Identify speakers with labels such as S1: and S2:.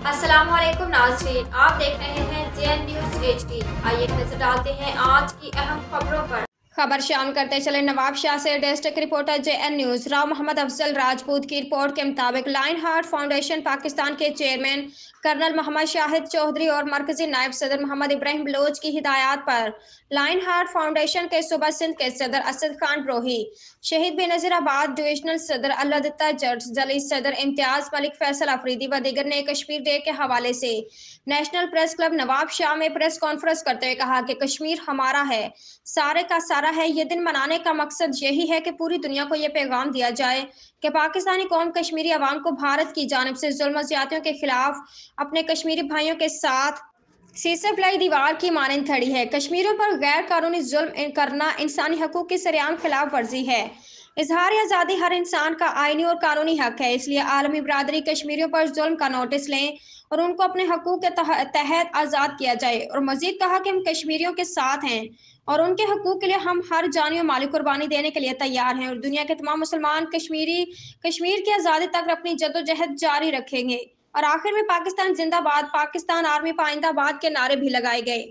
S1: अस्सलाम वालेकुम नाज़रीन, आप देख रहे हैं जेएन न्यूज़ एचडी। आइए नजर डालते हैं आज की अहम खबरों पर। खबर शामिल करते चले नवाब शाह से district reporter JN news. Rao Mohammad Afzal Rajput की रिपोर्ट के मुताबिक लायन हार्ट फाउंडेशन पाकिस्तान के चेयरमैन कर्नल मोहम्मद शाहिद चौधरी और मरकजी नायब सदर मोहम्मद इब्राहिम बलोच की हिदायत पर लायन हार्ट फाउंडेशन के सूबा सिंध के सदर असद खान ब्रोही, शहीद बेनज़ीराबाद डिविजनल सदर अल्लाह जज जली सदर इम्तियाज मलिक फैसल अफरीदी व दीगर ने कश्मीर डे के हवाले से national press club Nawab Shah में प्रेस कॉन्फ्रेंस करते हुए कहा कि कश्मीर हमारा है, सारे का सारा है। ये दिन मनाने का मकसद यही है कि पूरी दुनिया को ये पैगाम दिया जाए कि पाकिस्तानी कौम कश्मीरी अवाम को भारत की जानिब से जुल्म ज्यादतियों के खिलाफ अपने कश्मीरी भाइयों के साथ सीसे फलाई दीवार की मानंद खड़ी है। कश्मीरियों पर गैर कानूनी जुल्म करना इंसानी हकूक की सरेआम खिलाफ वर्जी है। इजहार आज़ादी हर इंसान का आईनी और कानूनी हक है, इसलिए आलमी बरादरी कश्मीरियों पर जुल्म का नोटिस लें और उनको अपने हकूक के तहत आज़ाद किया जाए। और मजीद कहा कि हम कश्मीरियों के साथ हैं और उनके हकूक के लिए हम हर जानी और माली कुर्बानी देने के लिए तैयार हैं और दुनिया के तमाम मुसलमान कश्मीर की आज़ादी तक अपनी जद्दोजहद जारी रखेंगे। और आखिर में पाकिस्तान जिंदाबाद, पाकिस्तान आर्मी पाइंदाबाद के नारे भी लगाए गए।